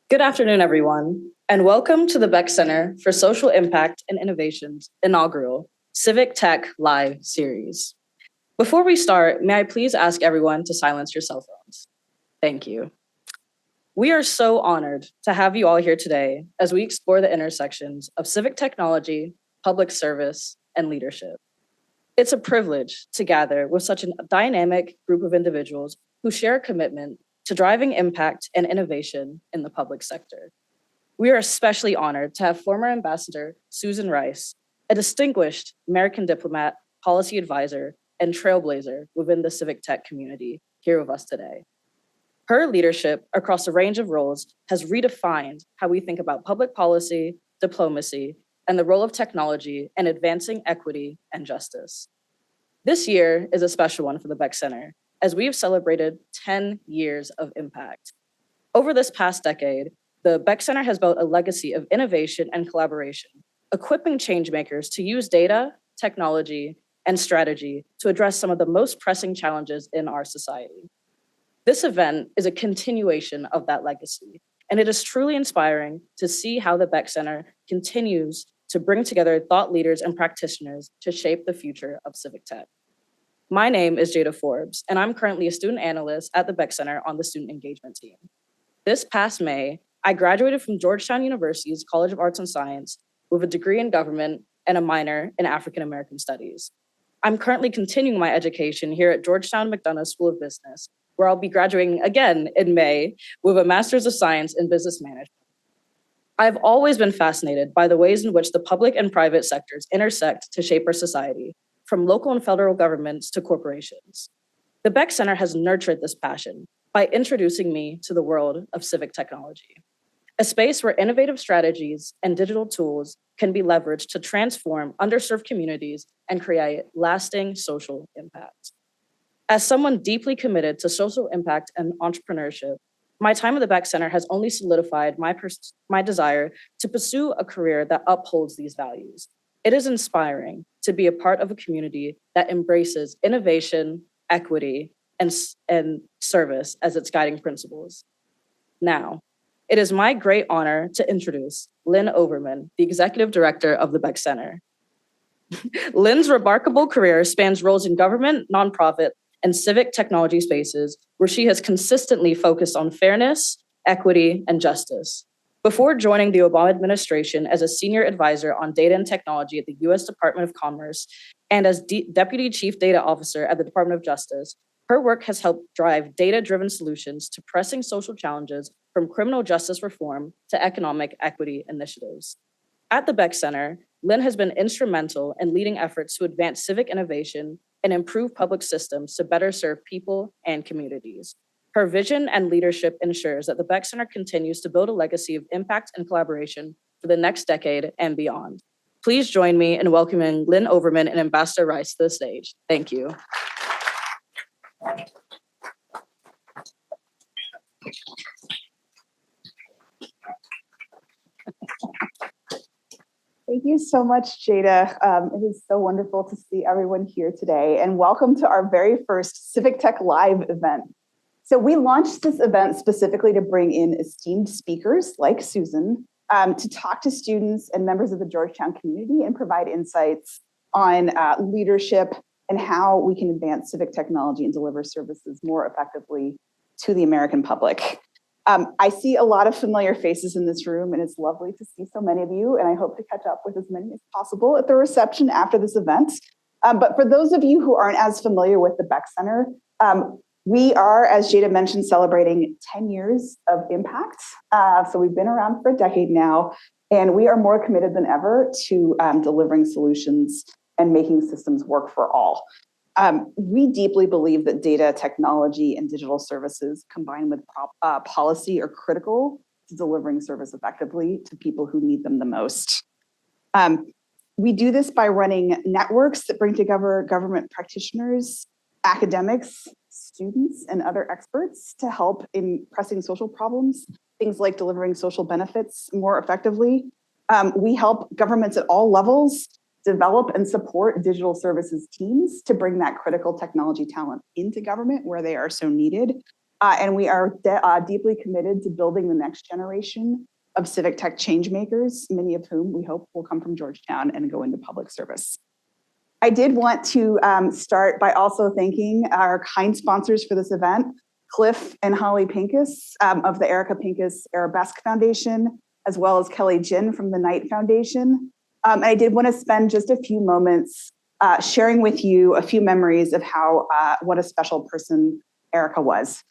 Good afternoon, everyone, and welcome to the Beck Center for Social Impact and Innovation's inaugural Civic Tech Live series. Before we start, may I please ask everyone to silence your cell phones? Thank you. We are so honored to have you all here today as we explore the intersections of civic technology, public service, and leadership. It's a privilege to gather with such a dynamic group of individuals who share a commitment to driving impact and innovation in the public sector. We are especially honored to have former Ambassador Susan Rice, a distinguished American diplomat, policy advisor, and trailblazer within the civic tech community here with us today. Her leadership across a range of roles has redefined how we think about public policy, diplomacy, and the role of technology in advancing equity and justice. This year is a special one for the Beck Center, as we have celebrated 10 years of impact. Over this past decade, the Beck Center has built a legacy of innovation and collaboration, equipping changemakers to use data, technology, and strategy to address some of the most pressing challenges in our society. This event is a continuation of that legacy, and it is truly inspiring to see how the Beck Center continues to bring together thought leaders and practitioners to shape the future of civic tech. My name is Jada Forbes, and I'm currently a student analyst at the Beck Center on the student engagement team. This past May, I graduated from Georgetown University's College of Arts and Science with a degree in government and a minor in African American Studies. I'm currently continuing my education here at Georgetown McDonough School of Business, where I'll be graduating again in May with a Master's of Science in Business Management. I've always been fascinated by the ways in which the public and private sectors intersect to shape our society, from local and federal governments to corporations. The Beck Center has nurtured this passion by introducing me to the world of civic technology, a space where innovative strategies and digital tools can be leveraged to transform underserved communities and create lasting social impact. As someone deeply committed to social impact and entrepreneurship, my time at the Beck Center has only solidified my desire to pursue a career that upholds these values. It is inspiring to be a part of a community that embraces innovation, equity, and service as its guiding principles. Now, it is my great honor to introduce Lynn Overman, the Executive Director of the Beck Center. Lynn's remarkable career spans roles in government, nonprofit, and civic technology spaces where she has consistently focused on fairness, equity, and justice. Before joining the Obama administration as a senior advisor on data and technology at the US Department of Commerce and as Deputy Chief Data Officer at the Department of Justice, her work has helped drive data-driven solutions to pressing social challenges from criminal justice reform to economic equity initiatives. At the Beck Center, Lynn has been instrumental in leading efforts to advance civic innovation and improve public systems to better serve people and communities. Her vision and leadership ensures that the Beck Center continues to build a legacy of impact and collaboration for the next decade and beyond. Please join me in welcoming Lynn Overman and Ambassador Rice to the stage. Thank you. Thank you so much, Jada. It is so wonderful to see everyone here today, and welcome to our very first Civic Tech Live event. So we launched this event specifically to bring in esteemed speakers like Susan to talk to students and members of the Georgetown community and provide insights on leadership and how we can advance civic technology and deliver services more effectively to the American public. I see a lot of familiar faces in this room, and it's lovely to see so many of you, and I hope to catch up with as many as possible at the reception after this event. But for those of you who aren't as familiar with the Beck Center, we are, as Jada mentioned, celebrating 10 years of impact. So we've been around for a decade now, and we are more committed than ever to delivering solutions and making systems work for all. We deeply believe that data, technology, and digital services combined with policy are critical to delivering service effectively to people who need them the most. We do this by running networks that bring together government practitioners, academics, students, and other experts to help in pressing social problems, things like delivering social benefits more effectively. We help governments at all levels develop and support digital services teams to bring that critical technology talent into government where they are so needed. And we are deeply committed to building the next generation of civic tech change makers, many of whom we hope will come from Georgetown and go into public service. I did want to start by also thanking our kind sponsors for this event, Cliff and Holly Pincus of the Erica Pincus Arabesque Foundation, as well as Kelly Jin from the Knight Foundation. And I did want to spend just a few moments sharing with you a few memories of how what a special person Erica was.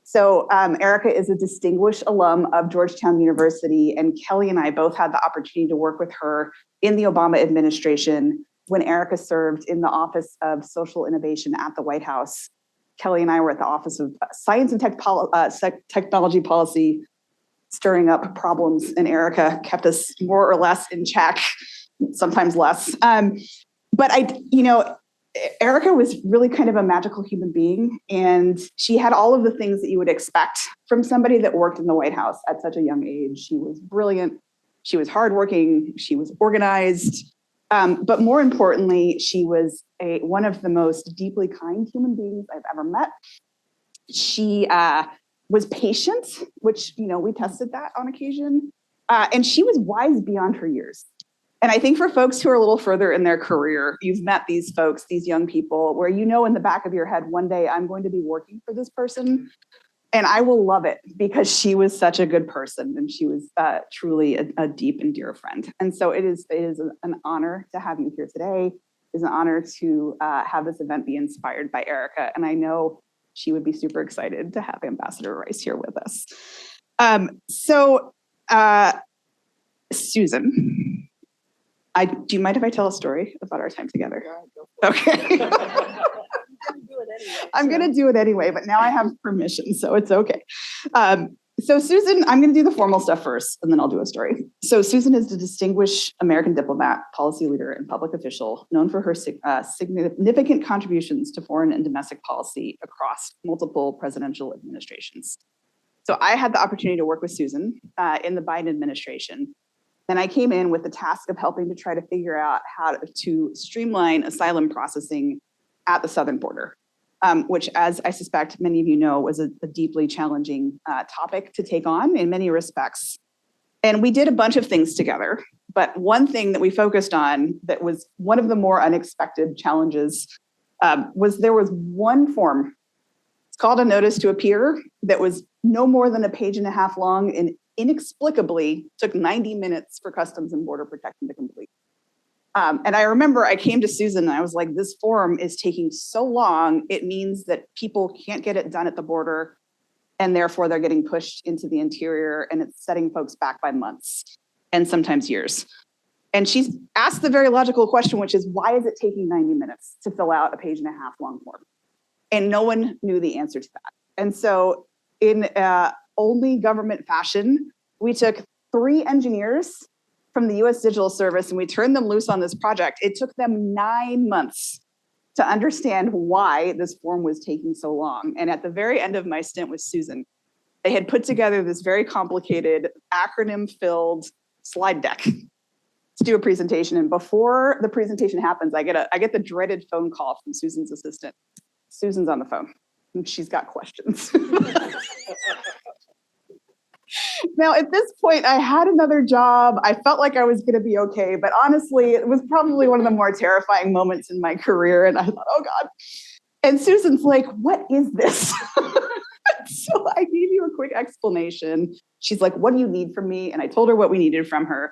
So Erica is a distinguished alum of Georgetown University, and Kelly and I both had the opportunity to work with her in the Obama administration when Erica served in the Office of Social Innovation at the White House. Kelly and I were at the Office of Science and Technology Policy, stirring up problems, and Erica kept us more or less in check, sometimes less. But Erica was really kind of a magical human being, and she had all of the things that you would expect from somebody that worked in the White House at such a young age. She was brilliant, she was hardworking, she was organized, but more importantly, she was one of the most deeply kind human beings I've ever met. She was patient, which, we tested that on occasion, and she was wise beyond her years. And I think for folks who are a little further in their career, you've met these folks, these young people, where in the back of your head, one day I'm going to be working for this person, and I will love it because she was such a good person, and she was truly a deep and dear friend. And so it is an honor to have you here today. It's an honor to have this event be inspired by Erica, and I know she would be super excited to have Ambassador Rice here with us. Susan, do you mind if I tell a story about our time together? Okay. I'm going to do it anyway, but now I have permission, so it's okay. So Susan, I'm going to do the formal stuff first, and then I'll do a story. So Susan is a distinguished American diplomat, policy leader, and public official known for her significant contributions to foreign and domestic policy across multiple presidential administrations. So I had the opportunity to work with Susan in the Biden administration. Then I came in with the task of helping to try to figure out how to streamline asylum processing at the southern border, which, as I suspect many of you know, was a deeply challenging topic to take on in many respects. And we did a bunch of things together, but one thing that we focused on that was one of the more unexpected challenges was there was one form. It's called a notice to appear that was no more than a page and a half long and inexplicably took 90 minutes for Customs and Border Protection to complete. And I remember I came to Susan and I was like, this form is taking so long, it means that people can't get it done at the border, and therefore they're getting pushed into the interior, and it's setting folks back by months and sometimes years. And she's asked the very logical question, which is, why is it taking 90 minutes to fill out a page and a half long form? And no one knew the answer to that. And so in only government fashion, we took 3 engineers from the US Digital Service and we turned them loose on this project. It took them 9 months to understand why this form was taking so long. And at the very end of my stint with Susan, they had put together this very complicated acronym-filled slide deck to do a presentation. And before the presentation happens, I get the dreaded phone call from Susan's assistant. Susan's on the phone and she's got questions. Now, at this point, I had another job. I felt like I was going to be okay, but honestly, it was probably one of the more terrifying moments in my career. And I thought, oh God. And Susan's like, what is this? So I gave you a quick explanation. She's like, what do you need from me? And I told her what we needed from her.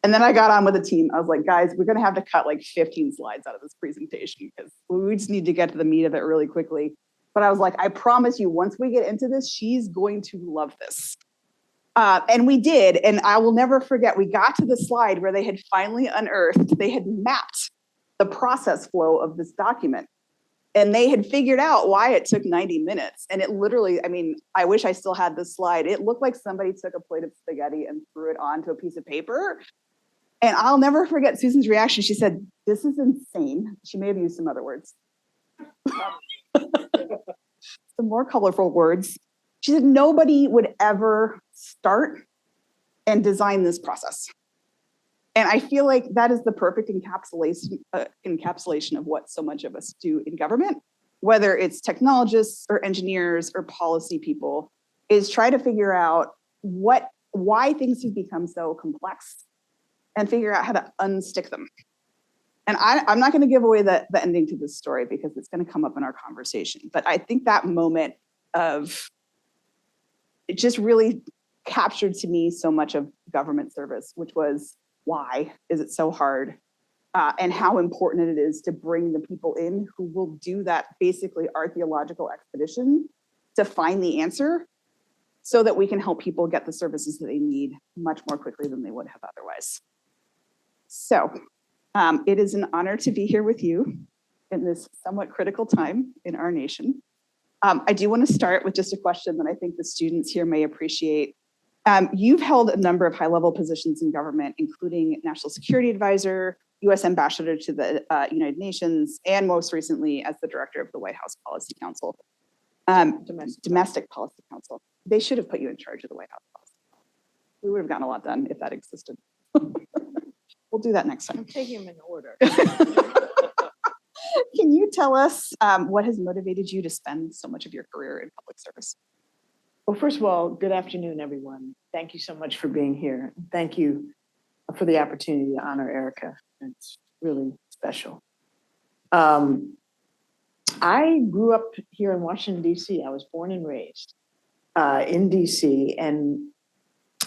And then I got on with the team. I was like, guys, we're going to have to cut like 15 slides out of this presentation because we just need to get to the meat of it really quickly. But I was like, I promise you, once we get into this, she's going to love this. And we did. And I will never forget, we got to the slide where they had finally unearthed, they had mapped the process flow of this document. And they had figured out why it took 90 minutes. And it literally, I mean, I wish I still had this slide. It looked like somebody took a plate of spaghetti and threw it onto a piece of paper. And I'll never forget Susan's reaction. She said, this is insane. She may have used some other words. Some more colorful words. She said, nobody would ever start and design this process. And I feel like that is the perfect encapsulation of what so much of us do in government, whether it's technologists or engineers or policy people, is try to figure out why things have become so complex and figure out how to unstick them. And I'm not going to give away the ending to this story because it's going to come up in our conversation. But I think that moment of it just really captured to me so much of government service, which was why is it so hard? And how important it is to bring the people in who will do that basically archaeological expedition to find the answer so that we can help people get the services that they need much more quickly than they would have otherwise. So it is an honor to be here with you in this somewhat critical time in our nation. I do want to start with just a question that I think the students here may appreciate. You've held a number of high-level positions in government, including National Security Advisor, U.S. Ambassador to the United Nations, and most recently as the Director of the White House Policy Council. Domestic Policy Council. They should have put you in charge of the White House Policy Council. We would have gotten a lot done if that existed. We'll do that next time. I'm taking them in order. Can you tell us what has motivated you to spend so much of your career in public service? Well, first of all, good afternoon, everyone. Thank you so much for being here. Thank you for the opportunity to honor Erica. It's really special. I grew up here in Washington, D.C. I was born and raised in D.C. and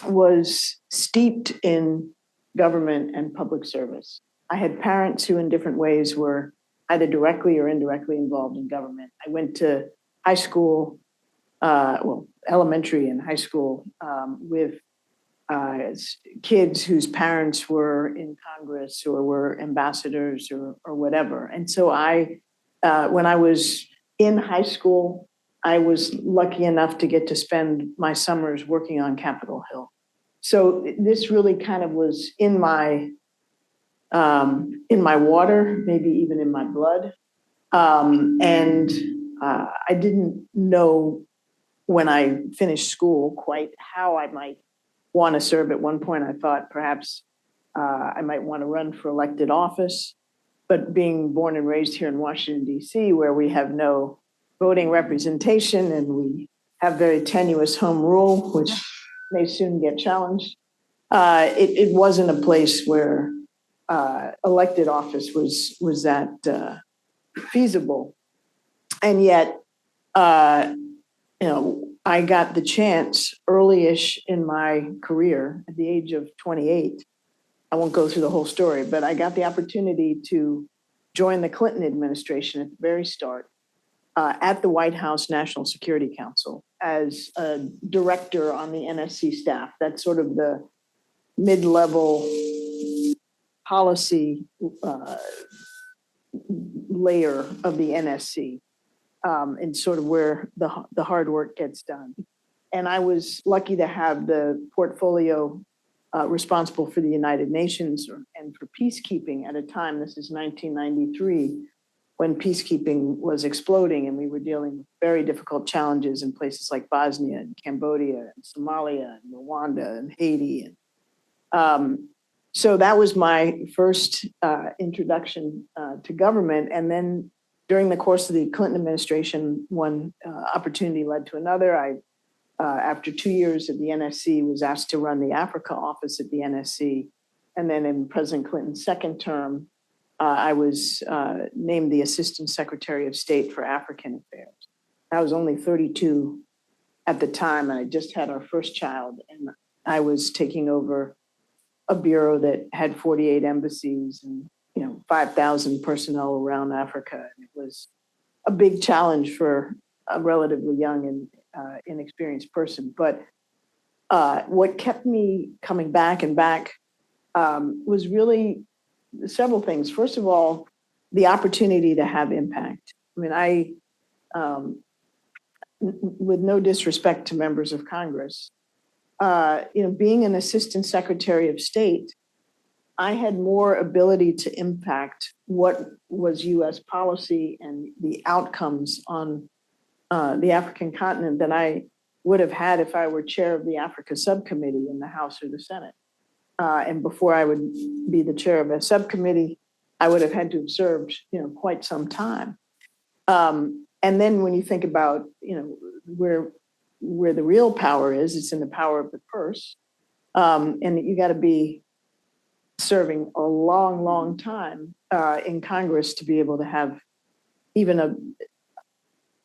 was steeped in government and public service. I had parents who in different ways were either directly or indirectly involved in government. I went to high school, elementary and high school with kids whose parents were in Congress or were ambassadors or whatever. And so when I was in high school, I was lucky enough to get to spend my summers working on Capitol Hill. So this really kind of was in my water, maybe even in my blood. And I didn't know when I finished school quite how I might want to serve. At one point, I thought perhaps I might want to run for elected office. But being born and raised here in Washington, D.C., where we have no voting representation and we have very tenuous home rule, which may soon get challenged, it wasn't a place where elected office was that feasible. And yet, I got the chance early-ish in my career at the age of 28. I won't go through the whole story, but I got the opportunity to join the Clinton administration at the very start at the White House National Security Council as a director on the NSC staff. That's sort of the mid-level policy layer of the NSC, and sort of where the hard work gets done. And I was lucky to have the portfolio responsible for the United Nations and for peacekeeping at a time, this is 1993, when peacekeeping was exploding and we were dealing with very difficult challenges in places like Bosnia and Cambodia and Somalia and Rwanda and Haiti. So that was my first introduction to government. And then during the course of the Clinton administration, one opportunity led to another. After 2 years at the NSC, was asked to run the Africa office at the NSC. And then in President Clinton's second term, I was named the Assistant Secretary of State for African Affairs. I was only 32 at the time, and I just had our first child. And I was taking over a bureau that had 48 embassies and 5,000 personnel around Africa. And it was a big challenge for a relatively young and inexperienced person. But what kept me coming back and back was really several things. First of all, the opportunity to have impact. I mean, with no disrespect to members of Congress, being an Assistant Secretary of State, I had more ability to impact what was U.S. policy and the outcomes on the African continent than I would have had if I were chair of the Africa subcommittee in the House or the Senate. And before I would be the chair of a subcommittee, I would have had to have served, quite some time. And then when you think about, where the real power is, it's in the power of the purse. And you got to be serving a long, long time in Congress to be able to have even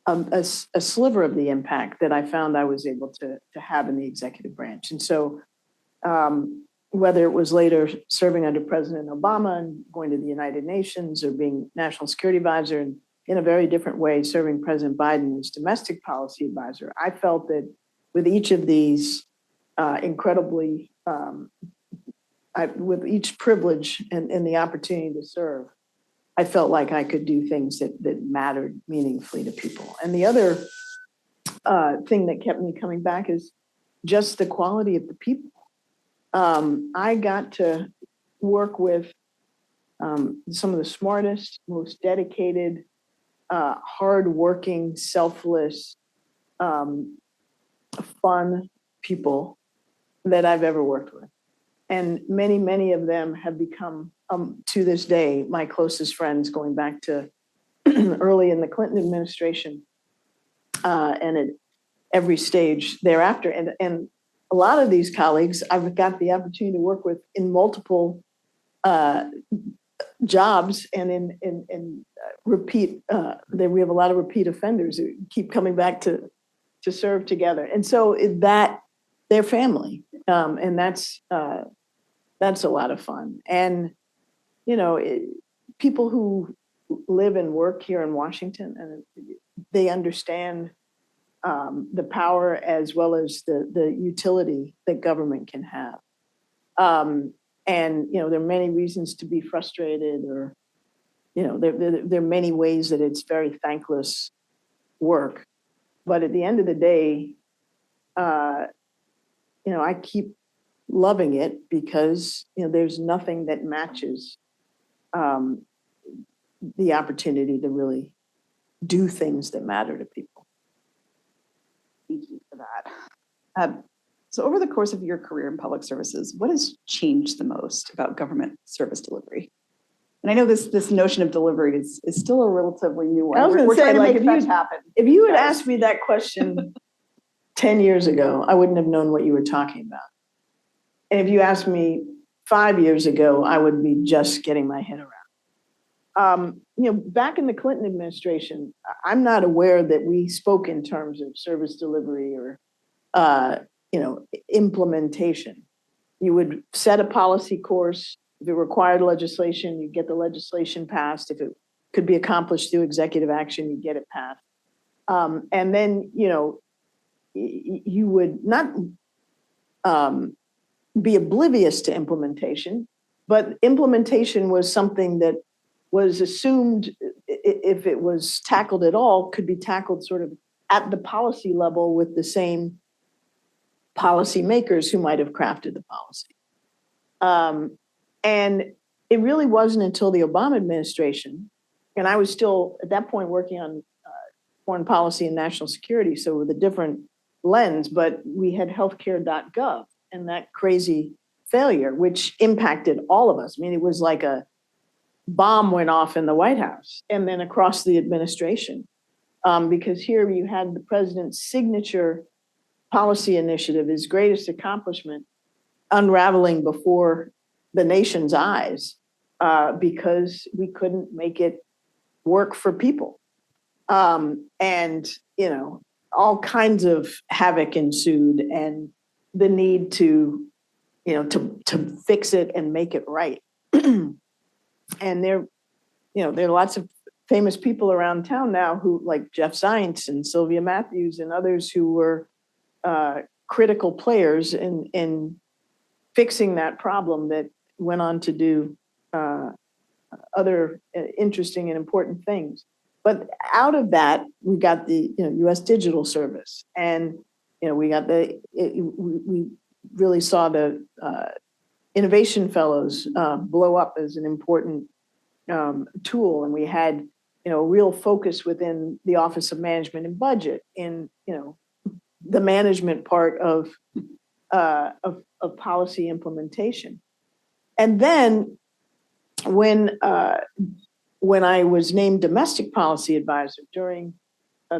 a sliver of the impact that I found I was able to have in the executive branch. And so whether it was later serving under President Obama and going to the United Nations, or being National Security Advisor, and in a very different way serving President Biden as domestic policy advisor, I felt that with each of these incredibly, with each privilege and the opportunity to serve, I felt like I could do things that mattered meaningfully to people. And the other thing that kept me coming back is just the quality of the people. I got to work with some of the smartest, most dedicated, hardworking, selfless, fun people that I've ever worked with. And many, many of them have become, to this day, my closest friends, going back to early in the Clinton administration and at every stage thereafter. And a lot of these colleagues I've got the opportunity to work with in multiple jobs and in repeat. We have a lot of repeat offenders who keep coming back to serve together. And so that they're family, and that's a lot of fun. And people who live and work here in Washington, and they understand the power as well as the utility that government can have. And there are many reasons to be frustrated, or there are many ways that it's very thankless work. But at the end of the day, I keep loving it because there's nothing that matches the opportunity to really do things that matter to people. Thank you for that. So over the course of your career in public services, what has changed the most about government service delivery? And I know this notion of delivery is still a relatively new one. I was going to say, like, if you had Guys. asked me that question 10 years ago, I wouldn't have known what you were talking about. And if you asked me 5 years ago, I would be just getting my head around. Back in the Clinton administration, I'm not aware that we spoke in terms of service delivery or, implementation. You would set a policy course. If it required legislation, you'd get the legislation passed. If it could be accomplished through executive action, you'd get it passed. And then, you would not be oblivious to implementation, but implementation was something that was assumed, if it was tackled at all, could be tackled sort of at the policy level with the same policymakers who might have crafted the policy. And it really wasn't until the Obama administration, and I was still at that point working on foreign policy and national security, so with a different lens, but we had healthcare.gov and that crazy failure, which impacted all of us. I mean, it was like a bomb went off in the White House and then across the administration, because here you had the president's signature policy initiative, his greatest accomplishment, unraveling before the nation's eyes because we couldn't make it work for people. And, all kinds of havoc ensued, and the need to fix it and make it right. And there are lots of famous people around town now who, like Jeff Zients and Sylvia Matthews and others, who were critical players in fixing that problem, that went on to do other interesting and important things. But out of that, we got the U.S. Digital Service, and we got we really saw the innovation fellows blow up as an important tool, and we had a real focus within the Office of Management and Budget in the management part of policy implementation. And then when I was named domestic policy advisor during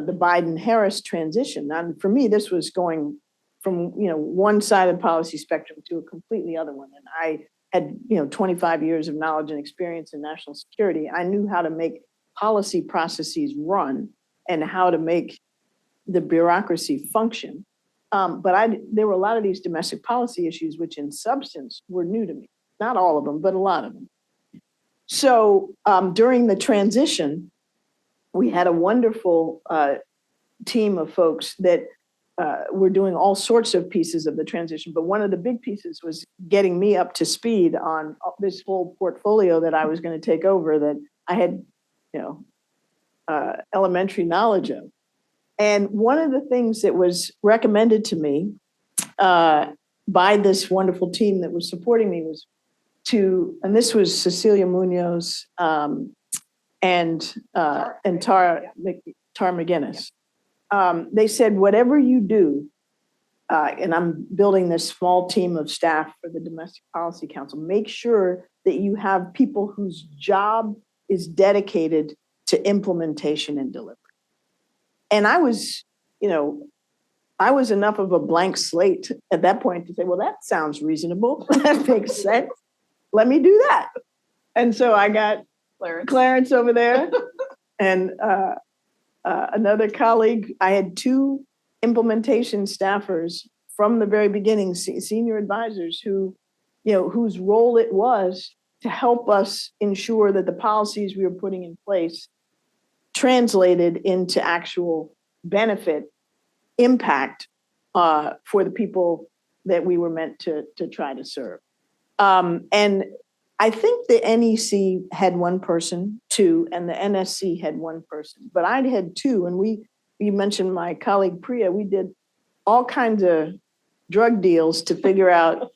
the Biden-Harris transition. And for me, this was going from, one side of the policy spectrum to a completely other one. And I had, 25 years of knowledge and experience in national security. I knew how to make policy processes run and how to make the bureaucracy function. But there were a lot of these domestic policy issues, which in substance were new to me. Not all of them, but a lot of them. So during the transition, we had a wonderful team of folks that were doing all sorts of pieces of the transition. But one of the big pieces was getting me up to speed on this whole portfolio that I was going to take over that I had, elementary knowledge of. And one of the things that was recommended to me by this wonderful team that was supporting me was and this was Cecilia Munoz and Tara McGinnis. They said, whatever you do, and I'm building this small team of staff for the Domestic Policy Council, make sure that you have people whose job is dedicated to implementation and delivery. And I was enough of a blank slate at that point to say, well, that sounds reasonable. That makes sense. Let me do that. And so I got Clarence over there and another colleague. I had 2 implementation staffers from the very beginning, senior advisors whose role it was to help us ensure that the policies we were putting in place translated into actual benefit, impact for the people that we were meant to try to serve. And I think the NEC had 1 person, 2, and the NSC had 1 person, but I had 2. And you mentioned my colleague Priya, we did all kinds of drug deals to figure out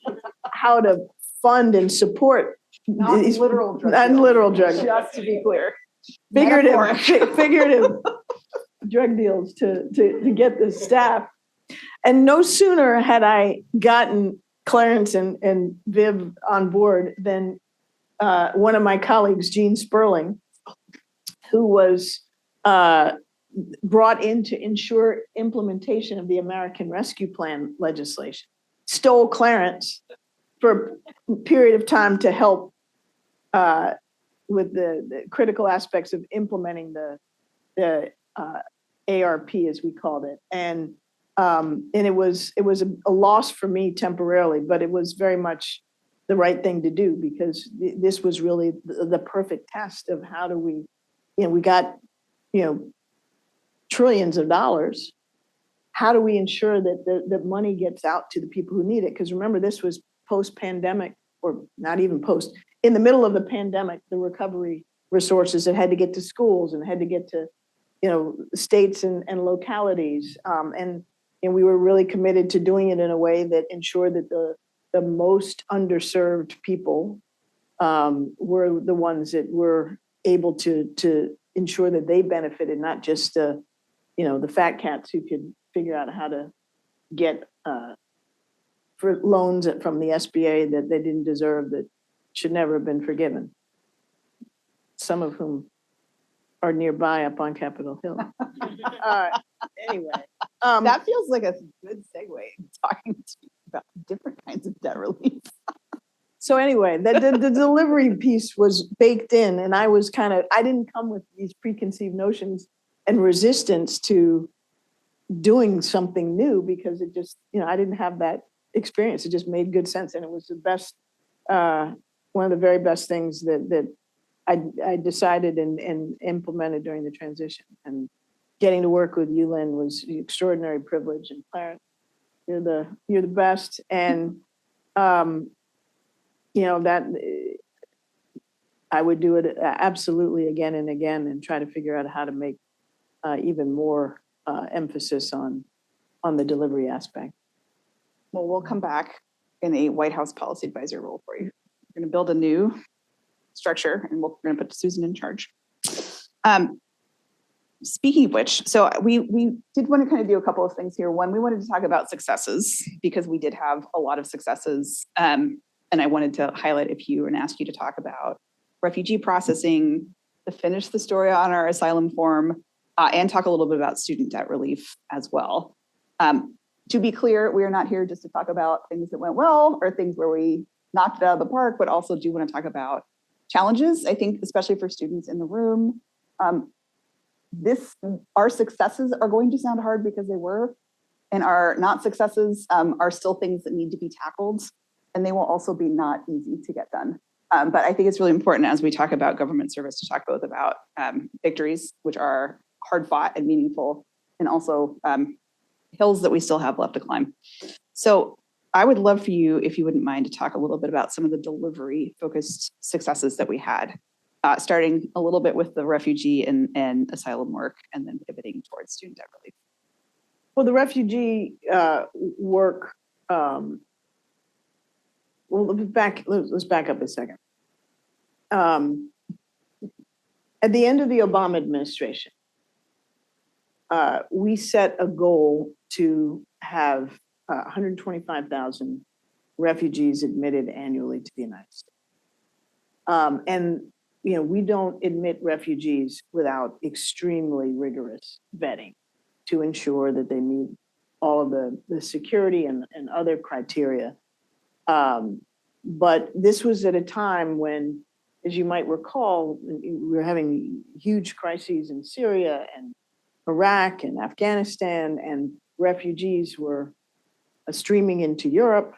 how to fund and support. Not literal drug not deals. Literal drug deals. Just to be clear. Figurative drug deals to get the staff. And no sooner had I gotten Clarence and Viv on board than one of my colleagues, Gene Sperling, who was brought in to ensure implementation of the American Rescue Plan legislation, stole Clarence for a period of time to help with the critical aspects of implementing the ARP, as we called it. And it was a loss for me temporarily, but it was very much the right thing to do because this was really the perfect test of how do we, we got, trillions of dollars. How do we ensure that the money gets out to the people who need it? Because remember, this was post-pandemic, or not even post, in the middle of the pandemic, the recovery resources that had to get to schools and had to get to, states and localities. And we were really committed to doing it in a way that ensured that the most underserved people were the ones that were able to ensure that they benefited, not just the fat cats who could figure out how to get for loans from the SBA that they didn't deserve, that should never have been forgiven. Some of whom are nearby up on Capitol Hill. Anyway. That feels like a good segue talking to you about different kinds of debt relief. So anyway, the delivery piece was baked in, and I didn't come with these preconceived notions and resistance to doing something new because it just, I didn't have that experience. It just made good sense. And it was the best, one of the very best things that I decided and implemented during the transition. And getting to work with you, Lynn, was an extraordinary privilege. And Clarence, you're the best. And, that I would do it absolutely again and again and try to figure out how to make even more emphasis on the delivery aspect. Well, we'll come back in a White House policy advisor role for you. We're going to build a new structure and we're going to put Susan in charge. Speaking of which, so we did want to kind of do a couple of things here. One, we wanted to talk about successes because we did have a lot of successes. And I wanted to highlight a few and ask you to talk about refugee processing, to finish the story on our asylum form, and talk a little bit about student debt relief as well. To be clear, we are not here just to talk about things that went well or things where we knocked it out of the park, but also do want to talk about challenges, I think, especially for students in the room. Our successes are going to sound hard because they were, and our not successes are still things that need to be tackled, and they will also be not easy to get done. But I think it's really important as we talk about government service to talk both about victories, which are hard fought and meaningful, and also hills that we still have left to climb. So I would love for you, if you wouldn't mind, to talk a little bit about some of the delivery focused successes that we had, starting a little bit with the refugee and asylum work, and then pivoting towards student debt relief. Well, the refugee work, well, let's back up a second. At the end of the Obama administration, we set a goal to have 125,000 refugees admitted annually to the United States. And we don't admit refugees without extremely rigorous vetting to ensure that they meet all of the security and other criteria. But this was at a time when, as you might recall, we were having huge crises in Syria and Iraq and Afghanistan, and refugees were streaming into Europe.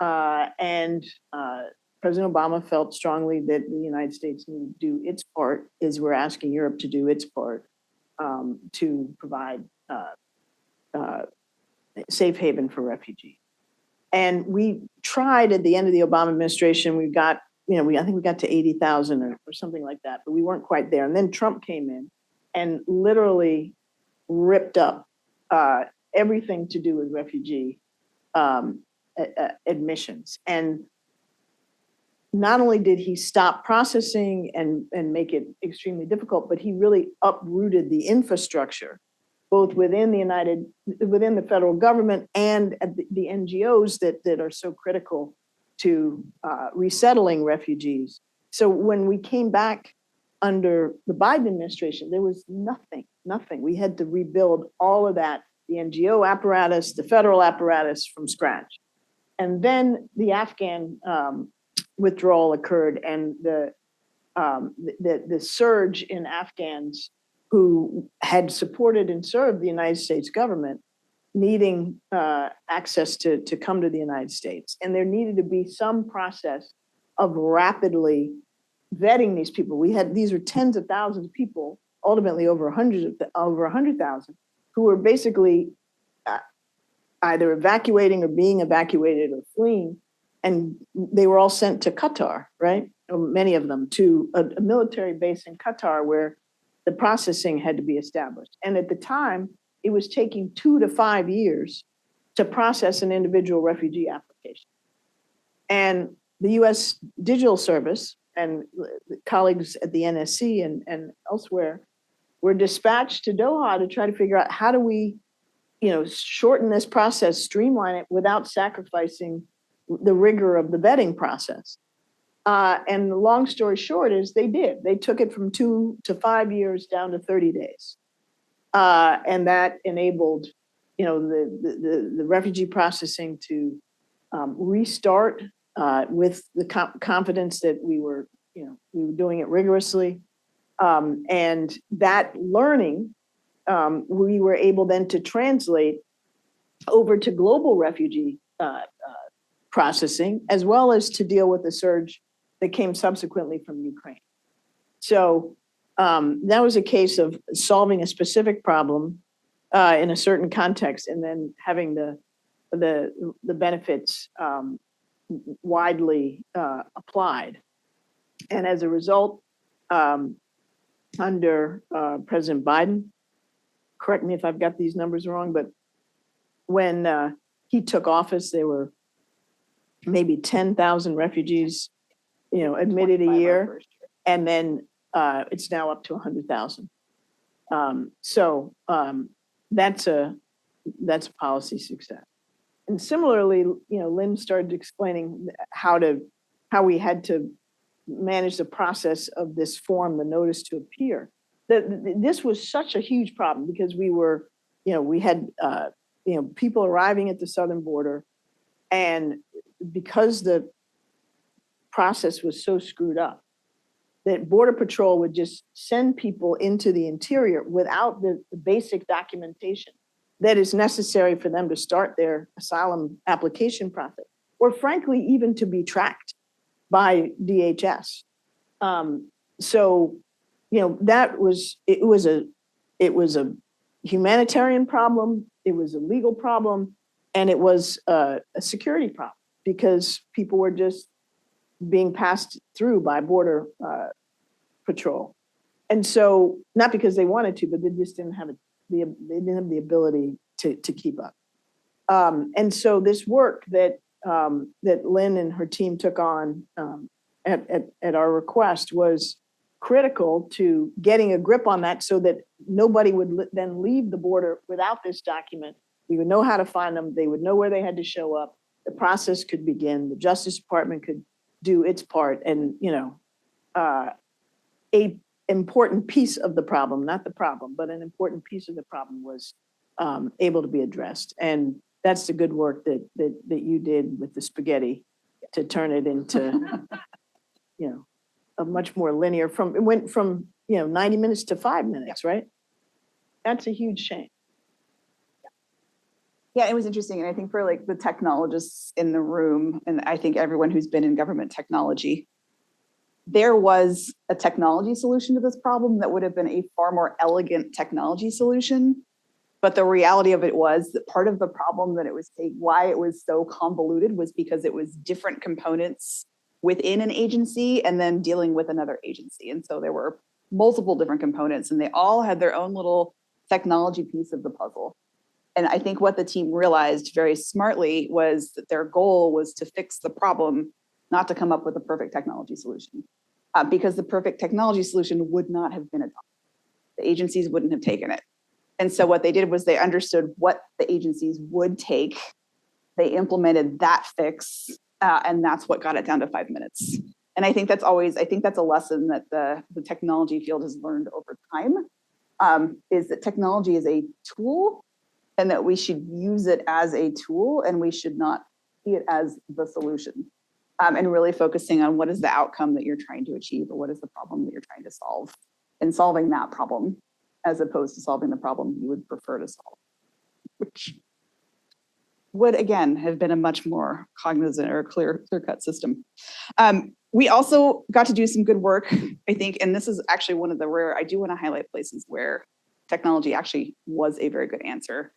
And President Obama felt strongly that the United States needed to do its part, as we're asking Europe to do its part, to provide safe haven for refugees. And we tried at the end of the Obama administration, we got, I think we got to 80,000 or something like that, but we weren't quite there. And then Trump came in and literally ripped up everything to do with refugee admissions. And not only did he stop processing and make it extremely difficult, but he really uprooted the infrastructure, both within the federal government and at the NGOs that are so critical to resettling refugees. So when we came back under the Biden administration, there was nothing. We had to rebuild all of that, the NGO apparatus, the federal apparatus from scratch. And then the Afghan withdrawal occurred, and the surge in Afghans who had supported and served the United States government needing access to come to the United States. And there needed to be some process of rapidly vetting these people. These were tens of thousands of people, ultimately over 100,000, who were basically either evacuating or being evacuated or fleeing. And they were all sent to Qatar, right? Or many of them to a military base in Qatar where the processing had to be established. And at the time, it was taking 2 to 5 years to process an individual refugee application. And the US Digital Service and colleagues at the NSC and elsewhere were dispatched to Doha to try to figure out how do we, shorten this process, streamline it without sacrificing the rigor of the vetting process. And the long story short is they did. They took it from 2 to 5 years down to 30 days. And that enabled, the refugee processing to restart with the confidence that we were doing it rigorously. And that learning, we were able then to translate over to global refugee processing, as well as to deal with the surge that came subsequently from Ukraine. So that was a case of solving a specific problem in a certain context, and then having the benefits widely applied. And as a result, under President Biden, correct me if I've got these numbers wrong, but when he took office, there were maybe 10,000 refugees, admitted a year, and then it's now up to 100,000. So that's a policy success. And similarly, Lynn started explaining how we had to manage the process of this form, the notice to appear. this was such a huge problem because we were, we had, people arriving at the southern border, and because the process was so screwed up, that Border Patrol would just send people into the interior without the basic documentation that is necessary for them to start their asylum application process, or frankly, even to be tracked by DHS. So, it was a humanitarian problem, it was a legal problem, and it was a security problem because people were just being passed through by Border Patrol. And so, not because they wanted to, but they just didn't have the ability to keep up. And so this work that Lynn and her team took on at our request was critical to getting a grip on that so that nobody would then leave the border without this document. We would know how to find them. They would know where they had to show up. The process could begin. The Justice Department could do its part. And, a important piece of the problem, not the problem, but an important piece of the problem was able to be addressed. And that's the good work that you did with the spaghetti to turn it into, a much more linear it went from, 90 minutes to 5 minutes, right? That's a huge change. Yeah, it was interesting. And I think for like the technologists in the room, and I think everyone who's been in government technology, there was a technology solution to this problem that would have been a far more elegant technology solution. But the reality of it was that part of the problem that why it was so convoluted was because it was different components within an agency and then dealing with another agency. And so there were multiple different components and they all had their own little technology piece of the puzzle. And I think what the team realized very smartly was that their goal was to fix the problem, not to come up with a perfect technology solution, because the perfect technology solution would not have been adopted. The agencies wouldn't have taken it. And so what they did was they understood what the agencies would take. They implemented that fix, and that's what got it down to 5 minutes. And I think that's a lesson that the technology field has learned over time, is that technology is a tool and that we should use it as a tool and we should not see it as the solution. And really focusing on what is the outcome that you're trying to achieve or what is the problem that you're trying to solve, and solving that problem as opposed to solving the problem you would prefer to solve, which would again have been a much more cognizant or clear-cut system. We also got to do some good work, I think, and this is actually one of the rare, I do want to highlight places where technology actually was a very good answer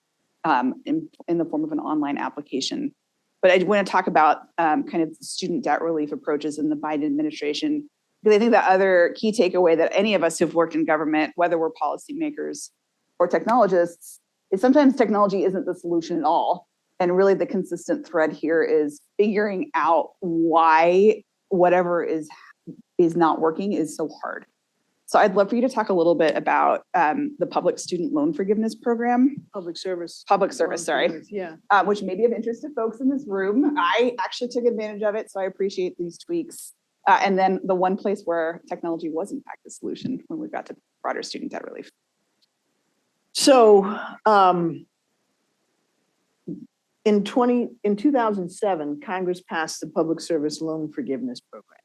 in the form of an online application. But I want to talk about kind of student debt relief approaches in the Biden administration, because I think the other key takeaway that any of us who've worked in government, whether we're policymakers or technologists, is sometimes technology isn't the solution at all. And really the consistent thread here is figuring out why whatever is not working is so hard. So I'd love for you to talk a little bit about the public student loan forgiveness program. Public service, sorry. Yeah. Which may be of interest to folks in this room. I actually took advantage of it, so I appreciate these tweaks. And then the one place where technology was in fact the solution when we got to broader student debt relief. So in 2007, Congress passed the Public Service Loan Forgiveness Program,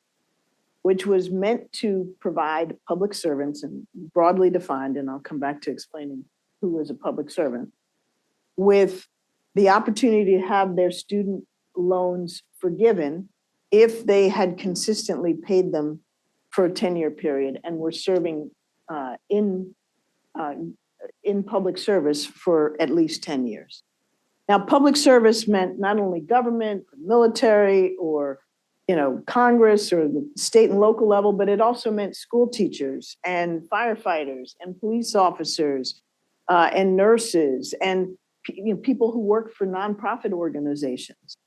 which was meant to provide public servants, and broadly defined, and I'll come back to explaining who was a public servant, with the opportunity to have their student loans forgiven if they had consistently paid them for a 10-year period and were serving in public service for at least 10 years. Now, public service meant not only government, or military, or Congress or the state and local level, but it also meant school teachers and firefighters and police officers and nurses and people who work for nonprofit organizations.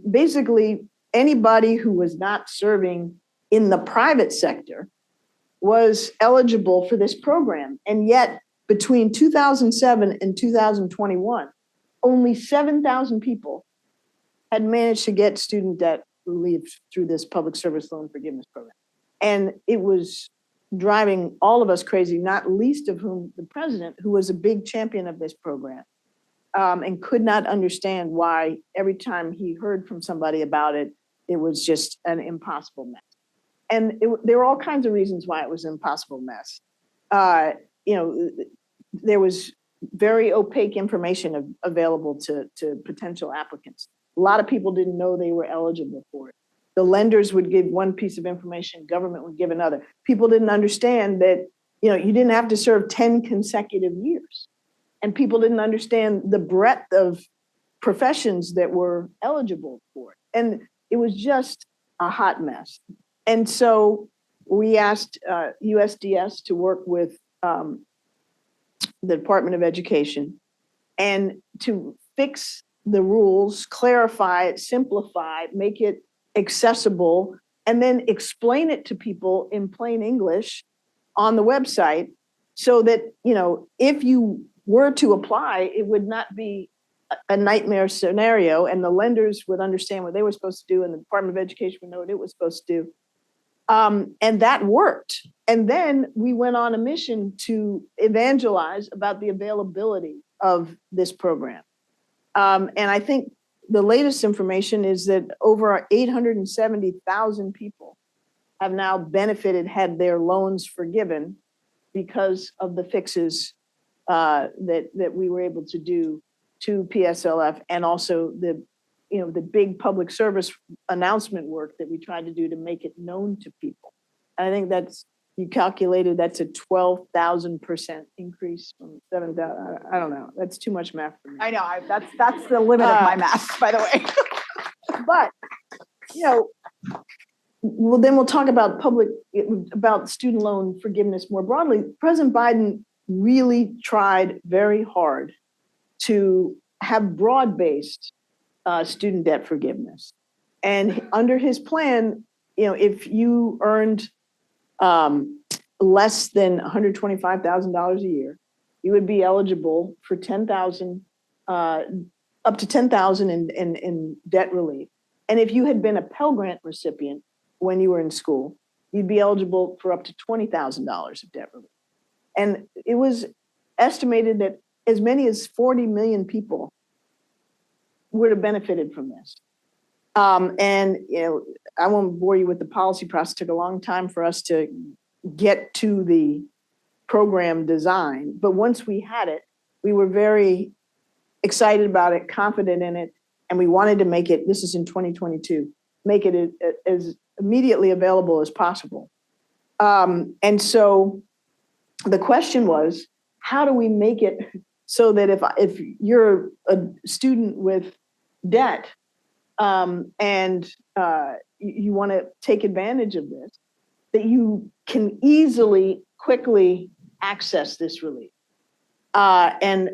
Basically, anybody who was not serving in the private sector was eligible for this program. And yet, between 2007 and 2021, only 7,000 people had managed to get student debt relief through this public service loan forgiveness program. And it was driving all of us crazy, not least of whom the president, who was a big champion of this program, and could not understand why every time he heard from somebody about it, it was just an impossible mess. And there were all kinds of reasons why it was an impossible mess. There was very opaque information available to potential applicants. A lot of people didn't know they were eligible for it. The lenders would give one piece of information, government would give another. People didn't understand that, you didn't have to serve 10 consecutive years. And people didn't understand the breadth of professions that were eligible for it. And it was just a hot mess. And so we asked USDS to work with the Department of Education and to fix the rules, clarify it, simplify it, make it accessible, and then explain it to people in plain English on the website so that, if you were to apply, it would not be a nightmare scenario, and the lenders would understand what they were supposed to do, and the Department of Education would know what it was supposed to do. And that worked. And then we went on a mission to evangelize about the availability of this program. And I think the latest information is that over 870,000 people have now benefited, had their loans forgiven because of the fixes that we were able to do to PSLF, and also the big public service announcement work that we tried to do to make it known to people. And I think you calculated that's a 12,000% increase from 7,000. I don't know. That's too much math for me. I know. That's the limit of my math, by the way. But, well, then we'll talk about student loan forgiveness more broadly. President Biden really tried very hard to have broad-based student debt forgiveness. And under his plan, if you earned less than $125,000 a year, you would be eligible for $10,000, up to $10,000 in debt relief. And if you had been a Pell Grant recipient when you were in school, you'd be eligible for up to $20,000 of debt relief. And it was estimated that as many as 40 million people would have benefited from this. And I won't bore you with the policy process. It took a long time for us to get to the program design. But once we had it, we were very excited about it, confident in it, and we wanted to make it, this is in 2022, make it as immediately available as possible. And so the question was, how do we make it so that if you're a student with debt and you want to take advantage of this, that you can easily, quickly access this relief? And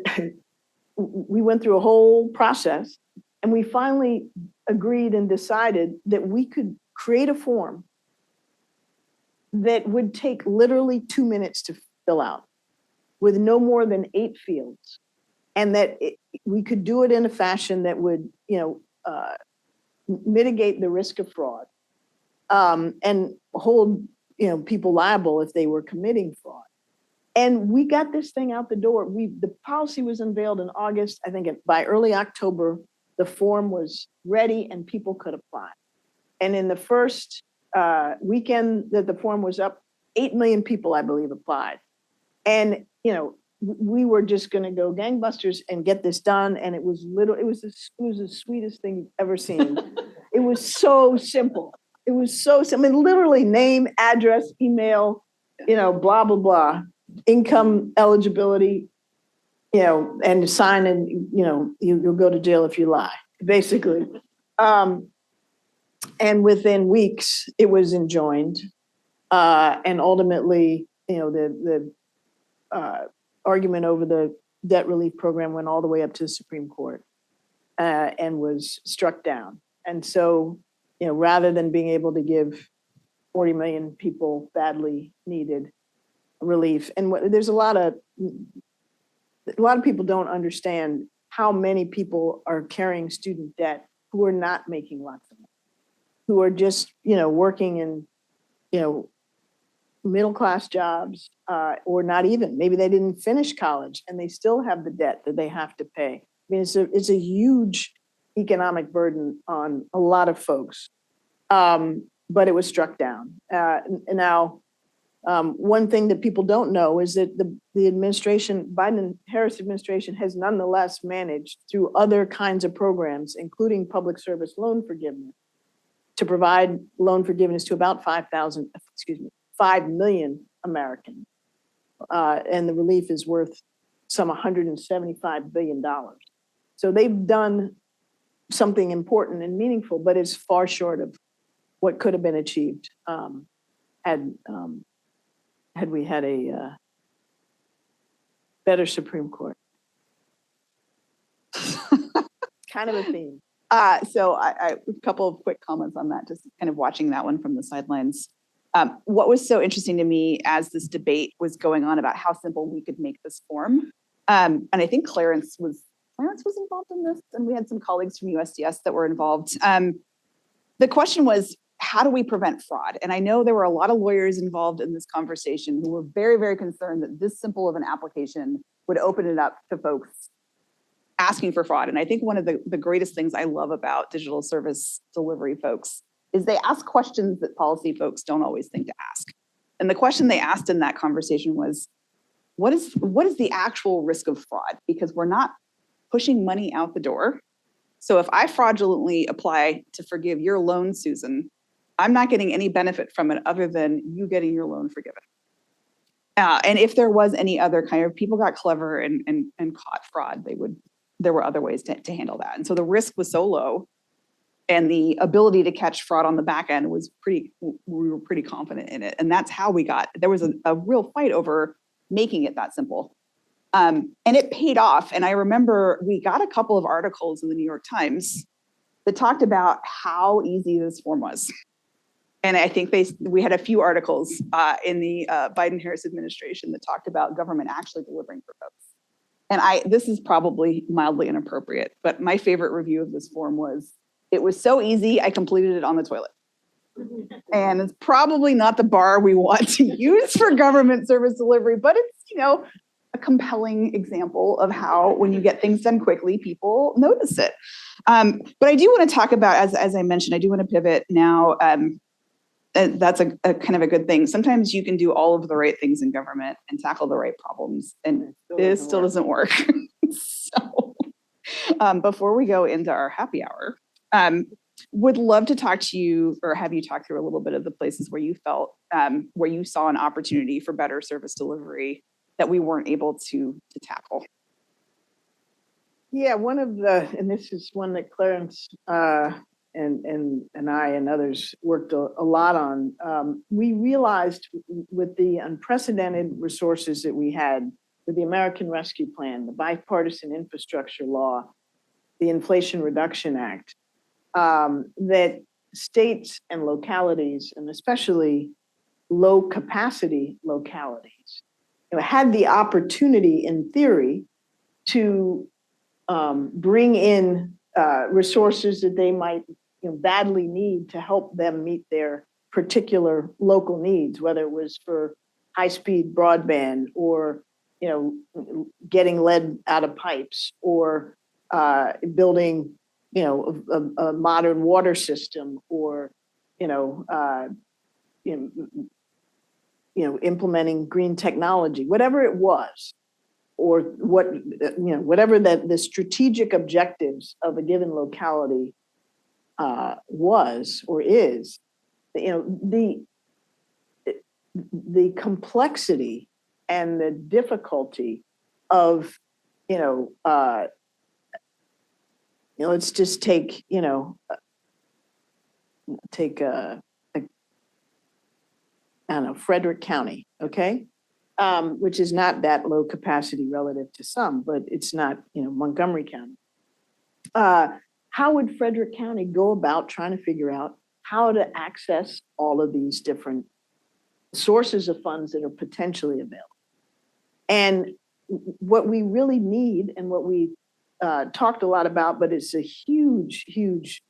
we went through a whole process, and we finally agreed and decided that we could create a form that would take literally 2 minutes to fill out, with no more than 8 fields, and that we could do it in a fashion that would, mitigate the risk of fraud, and hold, people liable if they were committing fraud. And we got this thing out the door. The policy was unveiled in August. I think by early October, the form was ready and people could apply. And in the first weekend that the form was up, 8 million people, I believe, applied. And, we were just going to go gangbusters and get this done. And it was the sweetest thing you've ever seen. It was so simple. It was so simple. I mean, literally name, address, email, blah, blah, blah, income eligibility, and sign, and, you'll go to jail if you lie, basically. And within weeks, it was enjoined. And ultimately, the argument over the debt relief program went all the way up to the Supreme Court and was struck down. And so, rather than being able to give 40 million people badly needed relief, and there's a lot of people don't understand how many people are carrying student debt who are not making lots of money, who are just, working in, middle-class jobs, or not even, maybe they didn't finish college and they still have the debt that they have to pay. I mean, it's a huge economic burden on a lot of folks, but it was struck down. Now, one thing that people don't know is that the administration, Biden-Harris administration, has nonetheless managed through other kinds of programs, including public service loan forgiveness, to provide loan forgiveness to about 5 million Americans. And the relief is worth some $175 billion. So they've done something important and meaningful, but it's far short of what could have been achieved had we had a better Supreme Court. Kind of a theme. So a couple of quick comments on that, just kind of watching that one from the sidelines. What was so interesting to me as this debate was going on about how simple we could make this form, and I think Clarence was involved in this, and we had some colleagues from USDS that were involved. The question was, how do we prevent fraud? And I know there were a lot of lawyers involved in this conversation who were very, very concerned that this simple of an application would open it up to folks asking for fraud. And I think one of the greatest things I love about digital service delivery folks is they ask questions that policy folks don't always think to ask. And the question they asked in that conversation was, what is the actual risk of fraud? Because we're not pushing money out the door. So if I fraudulently apply to forgive your loan, Susan, I'm not getting any benefit from it other than you getting your loan forgiven. And if there was any other kind of people got clever and caught fraud, there were other ways to handle that. And so the risk was so low, and the ability to catch fraud on the back end was we were pretty confident in it. And that's how there was a real fight over making it that simple. And it paid off. And I remember we got a couple of articles in the New York Times that talked about how easy this form was. And I think we had a few articles in the Biden-Harris administration that talked about government actually delivering for folks. And this is probably mildly inappropriate, but my favorite review of this form was, it was so easy, I completed it on the toilet. And it's probably not the bar we want to use for government service delivery, but it's, a compelling example of how when you get things done quickly, people notice it. But I do want to talk about, as I mentioned, I do want to pivot now. That's a kind of a good thing. Sometimes you can do all of the right things in government and tackle the right problems, and this still doesn't work. So before we go into our happy hour, would love to talk to you or have you talk through a little bit of the places where you felt, where you saw an opportunity for better service delivery that we weren't able to tackle. Yeah, and this is one that Clarence and I and others worked a lot on. We realized with the unprecedented resources that we had with the American Rescue Plan, the bipartisan infrastructure law, the Inflation Reduction Act, that states and localities, and especially low capacity localities, had the opportunity in theory to bring in resources that they might badly need to help them meet their particular local needs, whether it was for high-speed broadband or getting lead out of pipes or building a modern water system or implementing green technology, whatever it was, or whatever the strategic objectives of a given locality was or is, the complexity and the difficulty of, let's just take I don't know, Frederick County, okay? Which is not that low capacity relative to some, but it's not, Montgomery County. How would Frederick County go about trying to figure out how to access all of these different sources of funds that are potentially available? And what we really need, and what we talked a lot about, but it's a huge, huge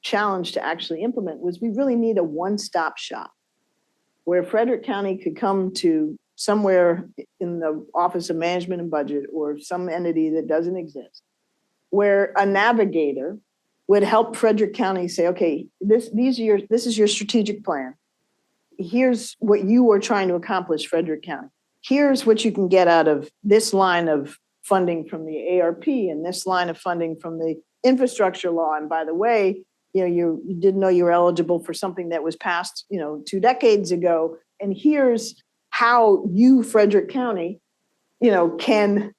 challenge to actually implement, was we really need a one-stop shop. where Frederick County could come to somewhere in the Office of Management and Budget or some entity that doesn't exist, where a navigator would help Frederick County say, okay, this is your strategic plan. Here's what you are trying to accomplish, Frederick County. Here's what you can get out of this line of funding from the ARP and this line of funding from the infrastructure law. And by the way, you didn't know you were eligible for something that was passed, 2 decades ago. And here's how you, Frederick County, can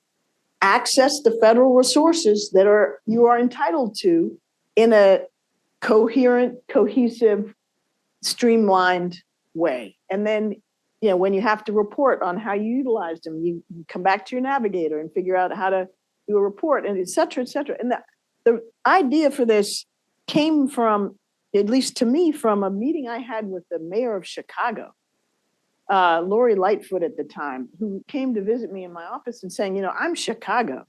access the federal resources that you are entitled to in a coherent, cohesive, streamlined way. And then, when you have to report on how you utilized them, you come back to your navigator and figure out how to do a report, and et cetera, et cetera. And the idea for this came from, at least to me, from a meeting I had with the mayor of Chicago, Lori Lightfoot at the time, who came to visit me in my office and saying, I'm Chicago.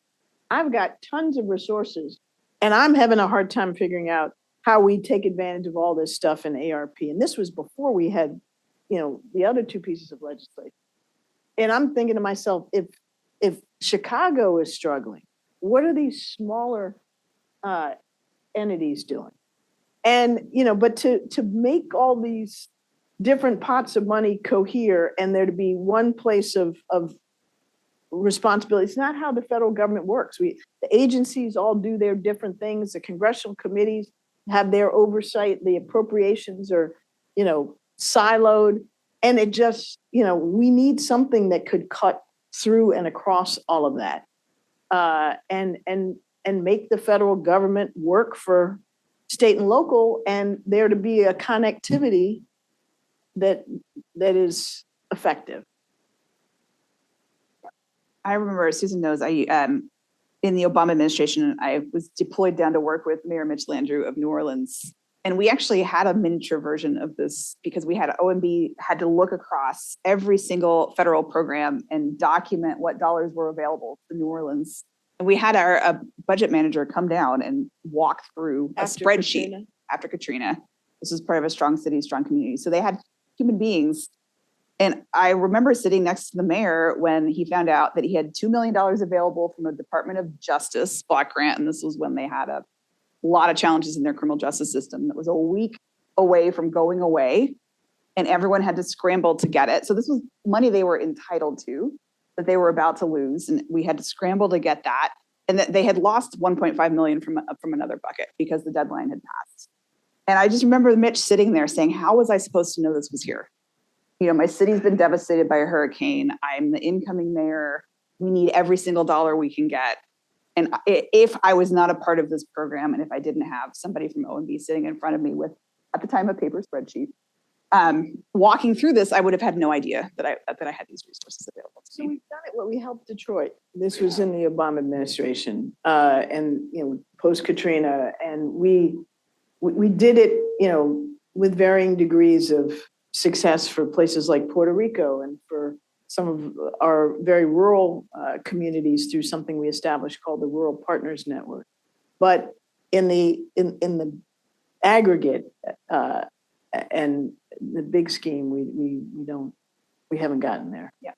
I've got tons of resources, and I'm having a hard time figuring out how we take advantage of all this stuff in ARP. And this was before we had, the other 2 pieces of legislation. And I'm thinking to myself, if Chicago is struggling, what are these smaller entities doing? And, but to make all these different pots of money cohere and there to be one place of responsibility, it's not how the federal government works. The agencies all do their different things. The congressional committees have their oversight. The appropriations are, siloed. And it just, we need something that could cut through and across all of that, and make the federal government work for state and local, and there to be a connectivity that is effective. I remember, Susan knows, in the Obama administration, I was deployed down to work with Mayor Mitch Landrieu of New Orleans. And we actually had a miniature version of this because we had OMB had to look across every single federal program and document what dollars were available to New Orleans. And we had our budget manager come down and walk through a spreadsheet after Katrina. This was part of a strong city, strong community. So they had human beings. And I remember sitting next to the mayor when he found out that he had $2 million available from the Department of Justice block grant. And this was when they had a lot of challenges in their criminal justice system that was a week away from going away, and everyone had to scramble to get it. So this was money they were entitled to that they were about to lose, and we had to scramble to get that. And that they had lost 1.5 million from another bucket because the deadline had passed. And I just remember Mitch sitting there saying, how was I supposed to know this was here? My city's been devastated by a hurricane. I'm the incoming mayor. We need every single dollar we can get. And if I was not a part of this program, and if I didn't have somebody from OMB sitting in front of me with, at the time, a paper spreadsheet, walking through this, I would have had no idea that I had these resources available to me. So we've done it where we helped Detroit. This was in the Obama administration, and post Katrina, and we did it, with varying degrees of success for places like Puerto Rico and for some of our very rural communities through something we established called the Rural Partners Network. But in the aggregate and the big scheme, we haven't gotten there. Yeah.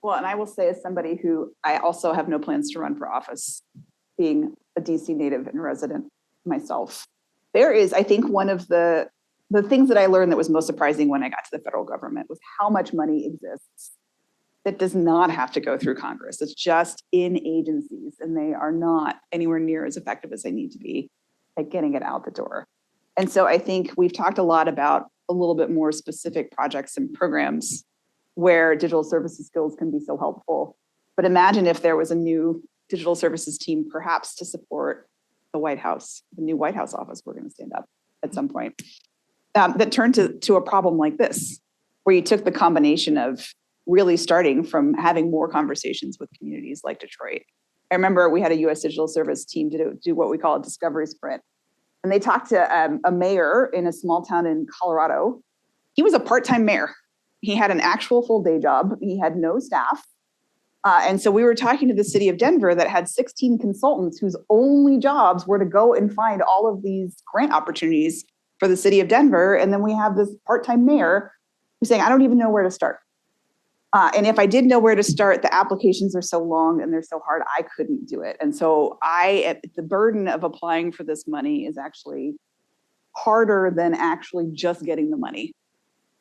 Well, and I will say, as somebody who I also have no plans to run for office, being a DC native and resident myself, there is, I think, one of the things that I learned that was most surprising when I got to the federal government was how much money exists that does not have to go through Congress. It's just in agencies, and they are not anywhere near as effective as they need to be at getting it out the door. And so I think we've talked a lot about a little bit more specific projects and programs where digital services skills can be so helpful. But imagine if there was a new digital services team, perhaps to support the White House, the new White House office we're going to stand up at some point. That turned to a problem like this, where you took the combination of really starting from having more conversations with communities like Detroit. I remember we had a U.S. Digital Service team to do what we call a discovery sprint. And they talked to a mayor in a small town in Colorado. He was a part-time mayor. He had an actual full day job. He had no staff. And so we were talking to the city of Denver that had 16 consultants whose only jobs were to go and find all of these grant opportunities for the city of Denver. And then we have this part-time mayor who's saying, I don't even know where to start. And if I did know where to start, the applications are so long and they're so hard, I couldn't do it. And so the burden of applying for this money is actually harder than actually just getting the money.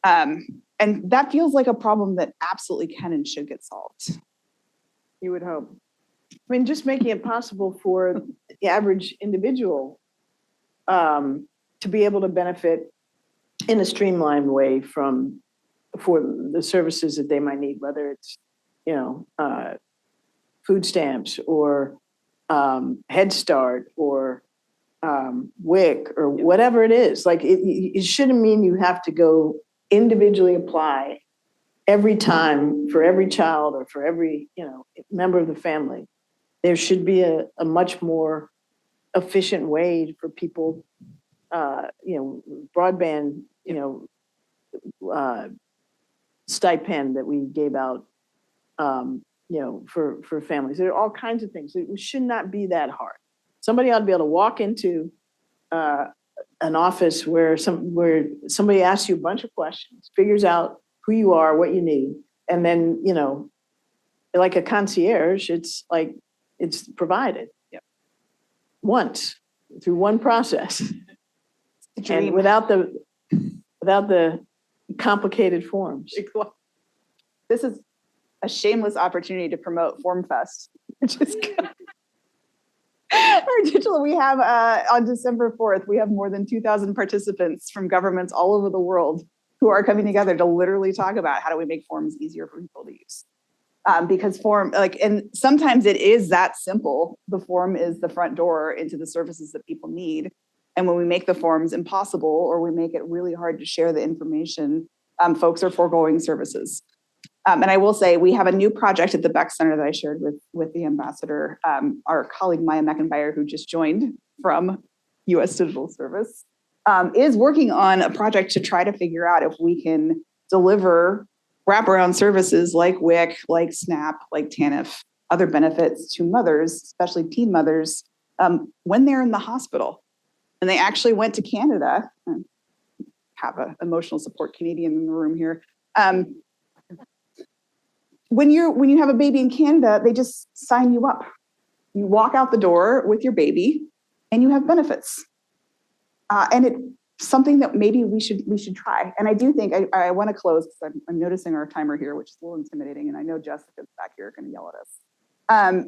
And that feels like a problem that absolutely can and should get solved. You would hope. I mean, just making it possible for the average individual to be able to benefit in a streamlined way for the services that they might need, whether it's, food stamps or Head Start or WIC or whatever it is. Like it shouldn't mean you have to go individually apply every time for every child or for every, member of the family. There should be a much more efficient way for people, broadband, stipend that we gave out, for families. There are all kinds of things. It should not be that hard. Somebody ought to be able to walk into an office where somebody asks you a bunch of questions, figures out who you are, what you need, and then, like a concierge, it's provided once through one process, and without the complicated forms. This is a shameless opportunity to promote FormFest, which is good. Our digital, we have on December 4th, we have more than 2,000 participants from governments all over the world who are coming together to literally talk about how do we make forms easier for people to use. Because and sometimes it is that simple. The form is the front door into the services that people need. And when we make the forms impossible or we make it really hard to share the information, folks are foregoing services. And I will say we have a new project at the Beck Center that I shared with the ambassador, our colleague Maya Meckenbauer, who just joined from US Digital Service, is working on a project to try to figure out if we can deliver wraparound services like WIC, like SNAP, like TANF, other benefits to mothers, especially teen mothers, when they're in the hospital. And they actually went to Canada. Have an emotional support Canadian in the room here. When you have a baby in Canada, they just sign you up. You walk out the door with your baby and you have benefits. And it's something that maybe we should try. And I do think I want to close because I'm noticing our timer here, which is a little intimidating. And I know Jessica's back here going to yell at us.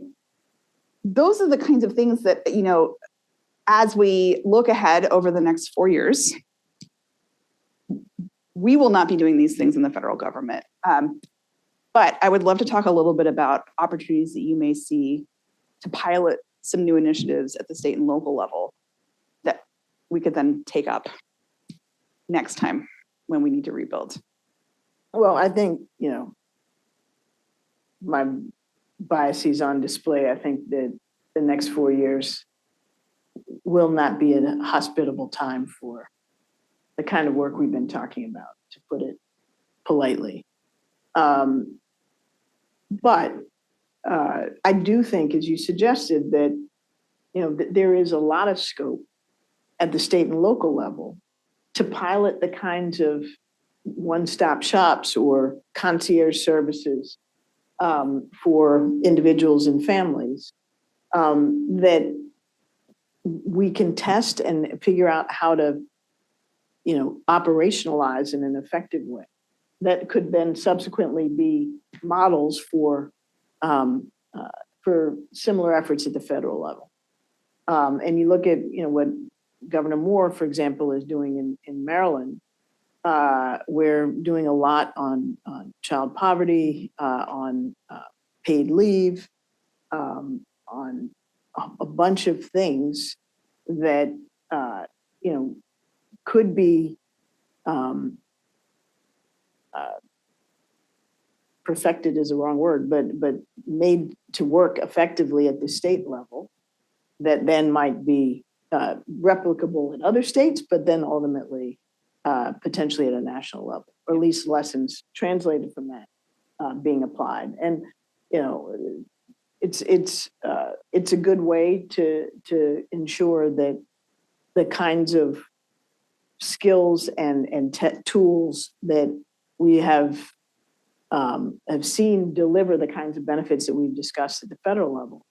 Those are the kinds of things that, as we look ahead over the next 4 years, we will not be doing these things in the federal government. But I would love to talk a little bit about opportunities that you may see to pilot some new initiatives at the state and local level that we could then take up next time when we need to rebuild. Well, I think, my bias is on display. I think that the next 4 years will not be a hospitable time for the kind of work we've been talking about, to put it politely. But I do think, as you suggested, that there is a lot of scope at the state and local level to pilot the kinds of one-stop shops or concierge services for individuals and families that we can test and figure out how to, operationalize in an effective way. That could then subsequently be models for similar efforts at the federal level. And you look at what Governor Moore, for example, is doing in Maryland. We're doing a lot on child poverty, on paid leave, on a bunch of things that could be perfected is the wrong word, but made to work effectively at the state level, that then might be replicable in other states, but then ultimately potentially at a national level, or at least lessons translated from that being applied. And it's a good way to ensure that the kinds of skills and tools that we have seen deliver the kinds of benefits that we've discussed at the federal level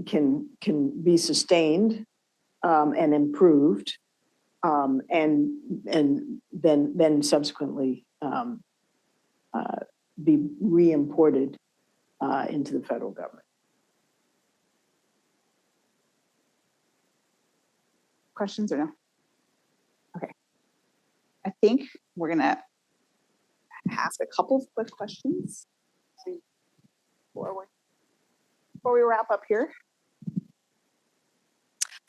can be sustained and improved, and then subsequently be re-imported into the federal government. Questions or no? Okay. I think we're gonna ask a couple of quick questions before we wrap up here.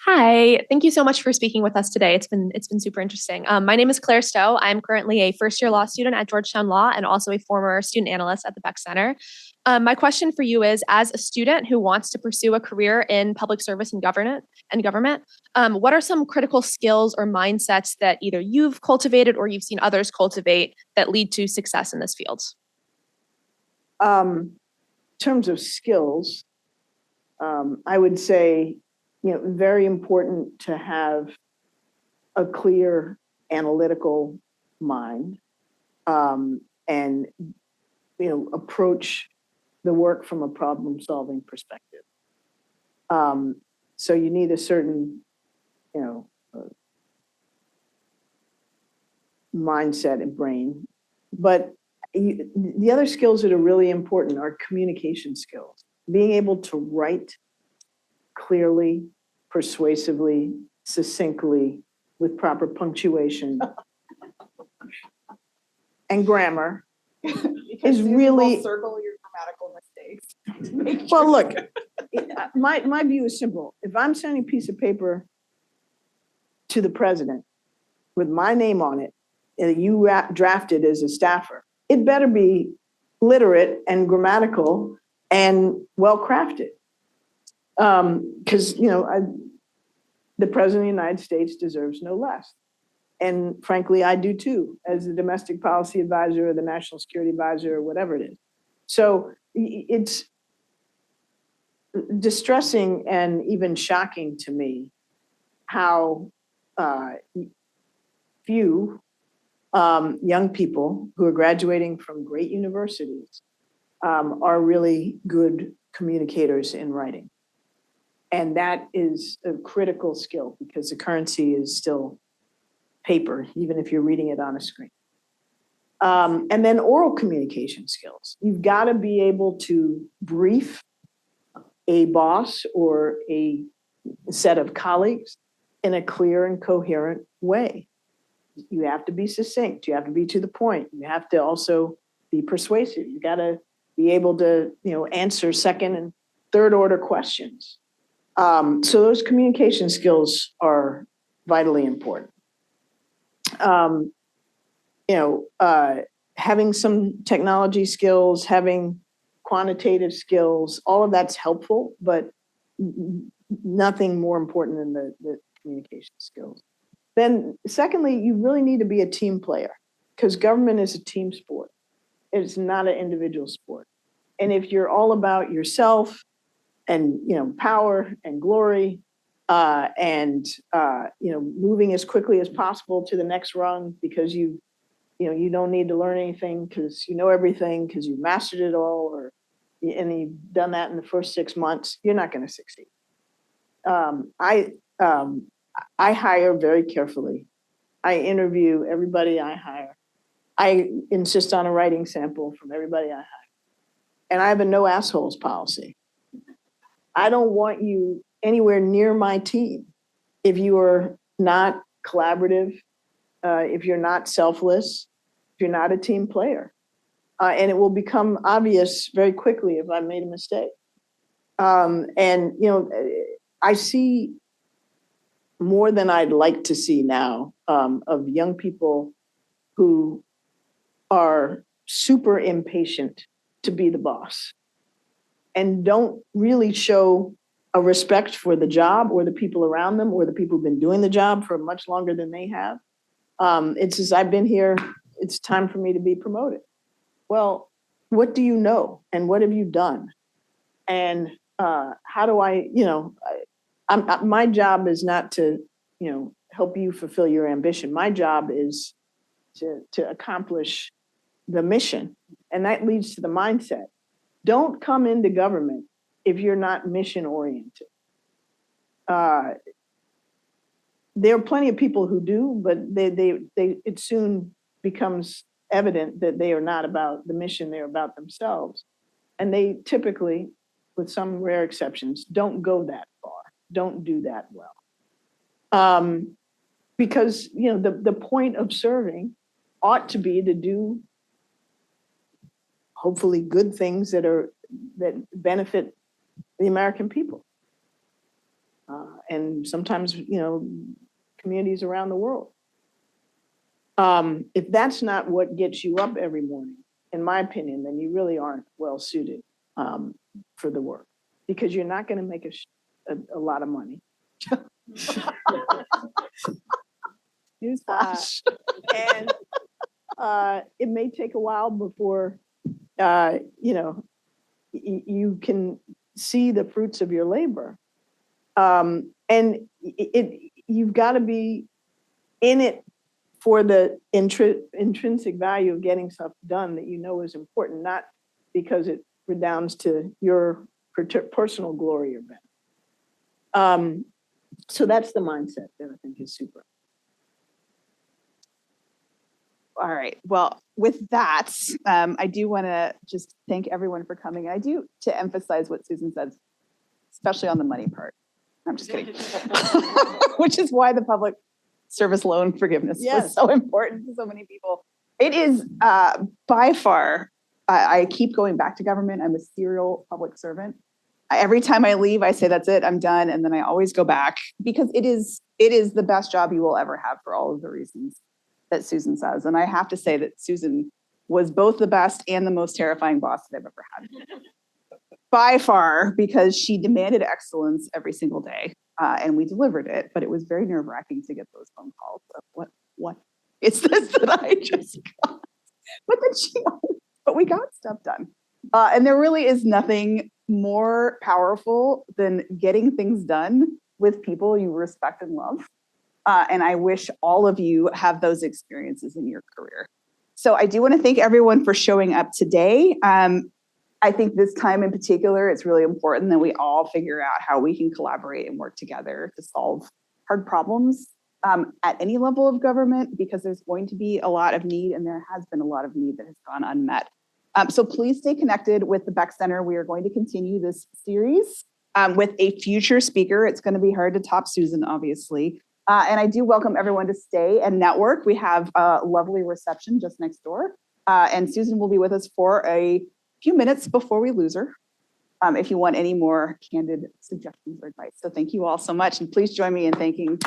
Hi, thank you so much for speaking with us today. It's been super interesting. My name is Claire Stowe. I'm currently a first-year law student at Georgetown Law and also a former student analyst at the Beck Center. My question for you is, as a student who wants to pursue a career in public service and government, what are some critical skills or mindsets that either you've cultivated or you've seen others cultivate that lead to success in this field? In terms of skills, I would say, very important to have a clear analytical mind, and, approach the work from a problem-solving perspective. So you need a certain, mindset and brain. But the other skills that are really important are communication skills. Being able to write clearly, persuasively, succinctly, with proper punctuation and grammar is really circle your grammatical mistakes. Well, look, my view is simple. If I'm sending a piece of paper to the president with my name on it, and you drafted as a staffer, it better be literate and grammatical and well-crafted. Because, the president of the United States deserves no less. And frankly, I do too, as the domestic policy advisor or the national security advisor or whatever it is. So it's distressing and even shocking to me how few young people who are graduating from great universities are really good communicators in writing. And that is a critical skill because the currency is still paper, even if you're reading it on a screen. And then oral communication skills. You've got to be able to brief a boss or a set of colleagues in a clear and coherent way. You have to be succinct. You have to be to the point. You have to also be persuasive. You got to be able to, answer second and third order questions. So those communication skills are vitally important. Having some technology skills, having quantitative skills, all of that's helpful, but nothing more important than the communication skills. Then secondly, you really need to be a team player because government is a team sport. It's not an individual sport. And if you're all about yourself and, power and glory, and moving as quickly as possible to the next rung because you don't need to learn anything because you know everything because you've mastered it all, and you've done that in the first 6 months, you're not going to succeed. I hire very carefully. I interview everybody I hire. I insist on a writing sample from everybody I hire. And I have a no assholes policy. I don't want you anywhere near my team if you are not collaborative, if you're not selfless, if you're not a team player. And it will become obvious very quickly if I made a mistake. I see more than I'd like to see now of young people who are super impatient to be the boss and don't really show a respect for the job or the people around them or the people who've been doing the job for much longer than they have. It's as I've been here, it's time for me to be promoted. Well, what do you know? And what have you done? And how do my job is not to, help you fulfill your ambition. My job is to accomplish the mission. And that leads to the mindset. Don't come into government if you're not mission oriented. There are plenty of people who do, but it soon becomes evident that they are not about the mission, they're about themselves. And they typically, with some rare exceptions, don't go that far, don't do that well. Because the point of serving ought to be to do hopefully good things that benefit the American people. And sometimes, communities around the world. If that's not what gets you up every morning, in my opinion, then you really aren't well suited for the work, because you're not going to make a lot of money. Newsflash. And it may take a while before you can see the fruits of your labor. And you've got to be in it for the intrinsic value of getting stuff done that is important, not because it redounds to your personal glory or benefit. So that's the mindset that I think is super. All right. Well, with that, I do want to just thank everyone for coming. I do to emphasize what Susan said, especially on the money part. I'm just kidding. Which is why the public service loan forgiveness was so important to so many people. It is by far, I keep going back to government. I'm a serial public servant. Every time I leave, I say, that's it, I'm done. And then I always go back, because it is the best job you will ever have for all of the reasons that Susan says. And I have to say that Susan was both the best and the most terrifying boss that I've ever had. By far, because she demanded excellence every single day, and we delivered it, but it was very nerve-wracking to get those phone calls of what is this that I just got? But we got stuff done. And there really is nothing more powerful than getting things done with people you respect and love. And I wish all of you have those experiences in your career. So I do want to thank everyone for showing up today. I think this time in particular, it's really important that we all figure out how we can collaborate and work together to solve hard problems at any level of government, because there's going to be a lot of need, and there has been a lot of need that has gone unmet. So please stay connected with the Beck Center. We are going to continue this series with a future speaker. It's going to be hard to top Susan, obviously. And I do welcome everyone to stay and network. We have a lovely reception just next door. And Susan will be with us for a few minutes before we lose her, if you want any more candid suggestions or advice. So thank you all so much. And please join me in thanking